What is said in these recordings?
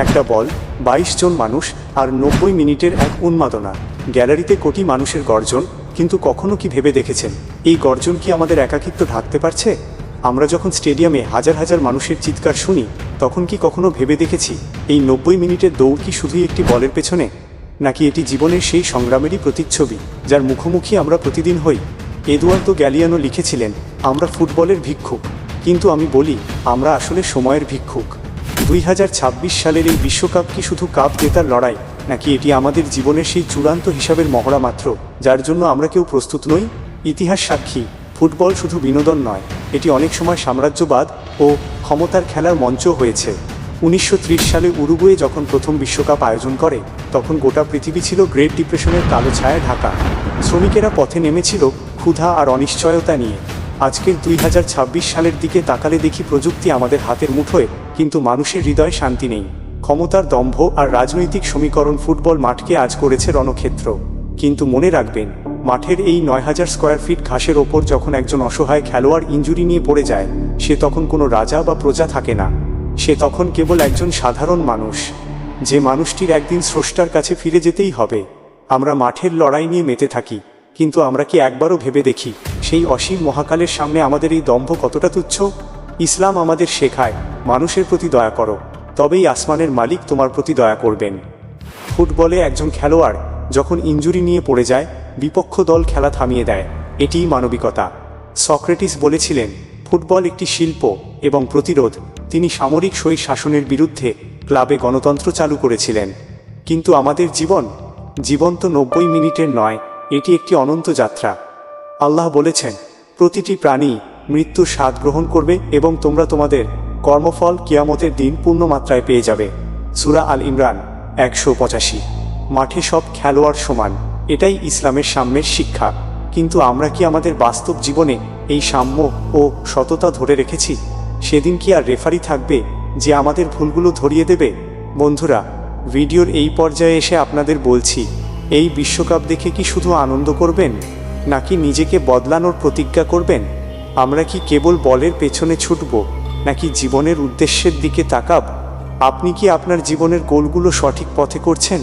একটা বল, 22 জন মানুষ, আর 90 মিনিটের এক উন্মাদনা। গ্যালারিতে কোটি মানুষের গর্জন, কিন্তু কখনো কি ভেবে দেখেছেন এই গর্জন কি আমাদের একাকিত্ব ঢাকতে পারছে? আমরা যখন স্টেডিয়ামে হাজার হাজার মানুষের চিৎকার শুনি, তখন কি কখনো ভেবে দেখেছি এই 90 মিনিটের দৌড় কি শুধুই একটি বলের পেছনে, নাকি এটি জীবনের সেই সংগ্রামেরই প্রতিচ্ছবি যার মুখোমুখি আমরা প্রতিদিন হই? এদুয়ার্দো গ্যালিয়ানো লিখেছিলেন, আমরা ফুটবলের ভিক্ষুক, কিন্তু আমি বলি আমরা আসলে সময়ের ভিক্ষুক। 2026 সালের এই বিশ্বকাপ কি শুধু কাপ জেতার লড়াই, নাকি এটি আমাদের জীবনের সেই চূড়ান্ত হিসাবের মহড়া মাত্র, যার জন্য আমরা কেউ প্রস্তুত নই? ইতিহাস সাক্ষী, ফুটবল শুধু বিনোদন নয়, এটি অনেক সময় সাম্রাজ্যবাদ ও ক্ষমতার খেলার মঞ্চ হয়েছে। 1930 সালে উরুগুয়ে যখন প্রথম বিশ্বকাপ আয়োজন করে, তখন গোটা পৃথিবী ছিল গ্রেট ডিপ্রেশনের কালো ছায়ায় ঢাকা। শ্রমিকেরা পথে নেমেছিল ক্ষুধা আর অনিশ্চয়তা নিয়ে। আজকের 2026 সালের দিকে তাকালে দেখি প্রযুক্তি আমাদের হাতের মুঠোয়, কিন্তু মানুষের হৃদয়ে শান্তি নেই। ক্ষমতার দম্ভ আর রাজনৈতিক সমীকরণ ফুটবল মাঠকে আজ করেছে রণক্ষেত্র। কিন্তু মনে রাখবেন, মাঠের এই 9000 স্কয়ার ফিট ঘাসের ওপর যখন একজন অসহায় খেলোয়াড় ইনজুরি নিয়ে পড়ে যায়, সে তখন কোনো রাজা বা প্রজা থাকে না। সে তখন কেবল একজন সাধারণ মানুষ, যে মানুষটির একদিন স্রষ্টার কাছে ফিরে যেতেই হবে। আমরা মাঠের লড়াই নিয়ে মেতে থাকি, কিন্তু আমরা কি একবারও ভেবে দেখি সেই অসীম মহাকালের সামনে আমাদের এই দম্ভ কতটা তুচ্ছ? ইসলাম আমাদের শেখায়, মানুষের প্রতি দয়া করো, তবেই আসমানের মালিক তোমার প্রতি দয়া করবেন। ফুটবলে একজন খেলোয়াড় যখন ইনজুরি নিয়ে পড়ে যায়, বিপক্ষ দল খেলা থামিয়ে দেয়, এটিই মানবিকতা। সক্রেটিস বলেছিলেন, ফুটবল একটি শিল্প এবং প্রতিরোধ। তিনি সামরিক শাসনের বিরুদ্ধে ক্লাবে গণতন্ত্র চালু করেছিলেন। কিন্তু আমাদের জীবন তো 90 মিনিটের নয়, এটি একটি অনন্ত যাত্রা। আল্লাহ বলেছেন, প্রতিটি প্রাণী মৃত্যুর স্বাদ গ্রহণ করবে এবং তোমরা তোমাদের কর্মফল কিয়ামতের দিন পূর্ণমাত্রায় পেয়ে যাবে। সূরা আল ইমরান 185। মাঠে সব খেলোয়াড় সমান, এটাই ইসলামের সাম্যের শিক্ষা। কিন্তু আমরা কি আমাদের বাস্তব জীবনে এই সাম্য ও সততা ধরে রেখেছি? সেদিন কি আর রেফারি থাকবে যে আমাদের ভুলগুলো ধরিয়ে দেবে? বন্ধুরা, ভিডিওর এই পর্যায়ে এসে আপনাদের বলছি, এই বিশ্বকাপ দেখে কি শুধু আনন্দ করবেন, নাকি নিজেকে বদলানোর প্রতিজ্ঞা করবেন? আমরা কি কেবল বলের পেছনে ছুটব, নাকি জীবনের উদ্দেশ্যের দিকে তাকাব? আপনি কি আপনার জীবনের গোলগুলো সঠিক পথে করছেন?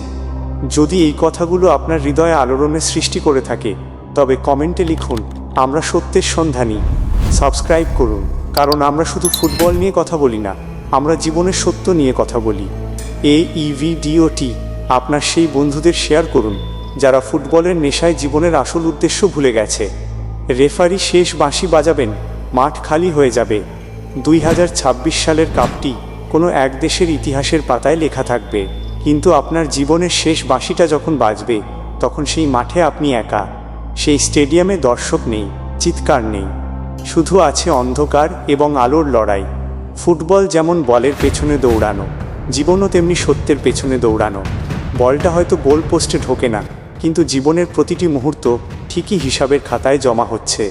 যদি এই কথাগুলো আপনার হৃদয়ে আলোড়নের সৃষ্টি করে থাকে, তবে কমেন্টে লিখুন, আমরা সত্যের সন্ধানী। সাবস্ক্রাইব করুন, কারণ আমরা শুধু ফুটবল নিয়ে কথা বলি না, আমরা জীবনের সত্য নিয়ে কথা বলি। এই ভিডিওটি আপনার সেই বন্ধুদের শেয়ার করুন যারা ফুটবলের নেশায় জীবনের আসল উদ্দেশ্য ভুলে গেছে। রেফারি শেষ বাঁশি বাজাবেন, মাঠ খালি হয়ে যাবে। 2026 সালের কাপটি কোনো এক দেশের ইতিহাসের পাতায় লেখা থাকবে, কিন্তু আপনার জীবনের শেষ বাঁশিটা যখন বাজবে, তখন সেই মাঠে আপনি একা। সেই স্টেডিয়ামে দর্শক নেই, চিৎকার নেই, শুধু আছে অন্ধকার এবং আলোর লড়াই। ফুটবল যেমন বলের পেছনে দৌড়ানো, জীবনও তেমনি সত্যের পেছনে দৌড়ানো। বলটা হয়তো গোল পোস্টে ঢোকে না, কিন্তু জীবনের প্রতিটি মুহূর্ত ঠিকই হিসাবের খাতায় জমা হচ্ছে।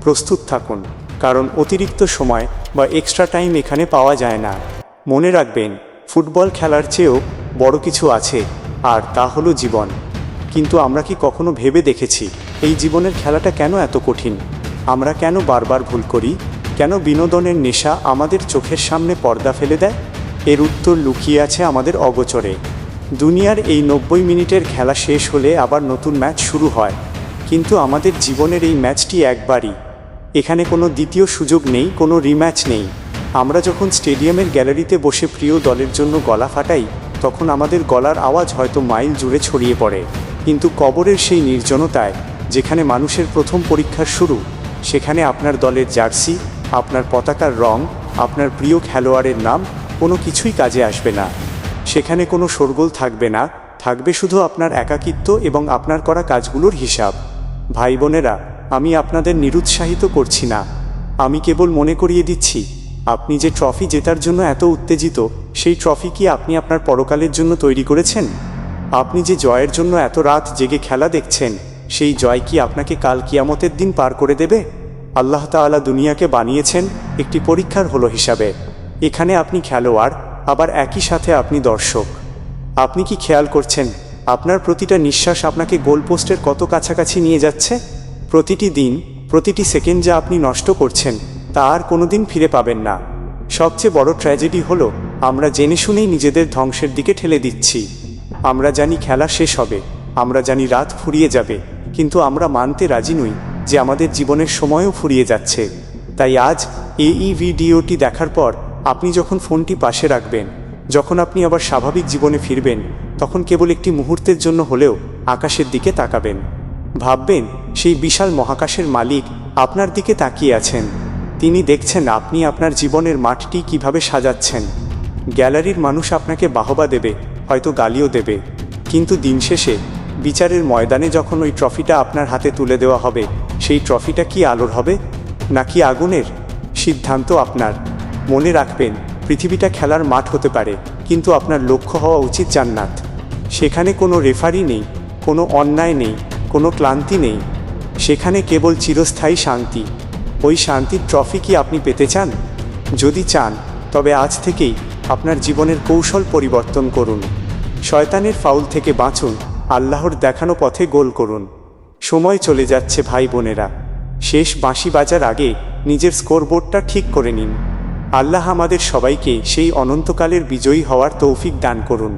প্রস্তুত থাকুন, কারণ অতিরিক্ত সময় বা এক্সট্রা টাইম এখানে পাওয়া যায় না। মনে রাখবেন, ফুটবল খেলার চেয়েও বড় কিছু আছে, আর তা হলো জীবন। কিন্তু আমরা কি কখনো ভেবে দেখেছি এই জীবনের খেলাটা কেন এত কঠিন? আমরা কেন বারবার ভুল করি? কেন বিনোদনের নেশা আমাদের চোখের সামনে পর্দা ফেলে দেয়? এর উত্তর লুকিয়ে আছে আমাদের অগোচরে। দুনিয়ার এই 90 মিনিটের খেলা শেষ হলে আবার নতুন ম্যাচ শুরু হয়, কিন্তু আমাদের জীবনের এই ম্যাচটি একবারই। এখানে কোনো দ্বিতীয় সুযোগ নেই, কোনো রিম্যাচ নেই। আমরা যখন স্টেডিয়ামের গ্যালারিতে বসে প্রিয় দলের জন্য গলা ফাটাই, তখন আমাদের গলার আওয়াজ হয়তো মাইল জুড়ে ছড়িয়ে পড়ে, কিন্তু কবরের সেই নির্জনতায়, যেখানে মানুষের প্রথম পরীক্ষার শুরু, সেখানে আপনার দলের জার্সি, আপনার পতাকার রং, আপনার প্রিয় খেলোয়াড়ের নাম কোনো কিছুই কাজে আসবে না। সেখানে কোনো শোরগোল থাকবে না, থাকবে শুধু আপনার একাকিত্ব এবং আপনার করা কাজগুলোর হিসাব। ভাই বোনেরা, আমি আপনাদের নিরুৎসাহিত করছি না, আমি কেবল মনে করিয়ে দিচ্ছি, আপনি যে ট্রফি জেতার জন্য এত উত্তেজিত, সেই ট্রফি কি আপনি আপনার পরকালের জন্য তৈরি করেছেন? আপনি যে জয়ের জন্য এত রাত জেগে খেলা দেখছেন, সেই জয় কি আপনাকে কাল কিয়ামতের দিন পার করে দেবে? আল্লাহ তাআলা দুনিয়াকে বানিয়েছেন একটি পরীক্ষার হলো হিসাবে। এখানে আপনি খেলোয়াড়, আবার একই সাথে আপনি দর্শক। আপনি কি খেয়াল করছেন আপনার প্রতিটা নিঃশ্বাস আপনাকে গোলপোস্টের কত কাছাকাছি নিয়ে যাচ্ছে? প্রতিটি দিন, প্রতিটি সেকেন্ড যা আপনি নষ্ট করছেন, তা আর কোনোদিন ফিরে পাবেন না। সবচেয়ে বড় ট্র্যাজেডি হলো, আমরা জেনে শুনেই নিজেদের ধ্বংসের দিকে ঠেলে দিচ্ছি। আমরা জানি খেলা শেষ হবে, আমরা জানি রাত ফুরিয়ে যাবে, কিন্তু আমরা মানতে রাজি নই যে আমাদের জীবনের সময়ও ফুরিয়ে যাচ্ছে। তাই আজ এই ভিডিওটি দেখার পর আপনি যখন ফোনটি পাশে রাখবেন, যখন আপনি আবার স্বাভাবিক জীবনে ফিরবেন, তখন কেবল একটি মুহূর্তের জন্য হলেও আকাশের দিকে তাকাবেন। ভাববেন সেই বিশাল মহাকাশের মালিক আপনার দিকে তাকিয়ে আছেন। তিনি দেখছেন আপনি আপনার জীবনের মাঠটি কিভাবে সাজাচ্ছেন। গ্যালারির মানুষ আপনাকে বাহবা দেবে, হয়তো গালিও দেবে, কিন্তু দিন শেষে বিচারের ময়দানে যখন ওই ট্রফিটা আপনার হাতে তুলে দেওয়া হবে, সেই ট্রফিটা কি আলোর হবে নাকি আগুনের, সিদ্ধান্ত আপনার। মনে রাখবেন, পৃথিবীটা খেলার মাঠ হতে পারে, কিন্তু আপনার লক্ষ্য হওয়া উচিত জান্নাত। সেখানে কোনো রেফারি নেই, কোনো অন্যায় নেই, কোনো ক্লান্তি নেই, সেখানে কেবল চিরস্থায়ী শান্তি। ওই শান্তির ট্রফি কি আপনি পেতে চান? যদি চান, তবে আজ থেকেই আপনার জীবনের কৌশল পরিবর্তন করুন। শয়তানের ফাউল থেকে বাঁচুন, আল্লাহর দেখানো পথে গোল করুন। সময় চলে যাচ্ছে ভাই বোনেরা, শেষ বাঁশি বাজার আগে নিজের স্কোরবোর্ডটা ঠিক করে নিন। আল্লাহ আমাদের সবাইকে সেই অনন্তকালের বিজয়ী হওয়ার তৌফিক দান করুন।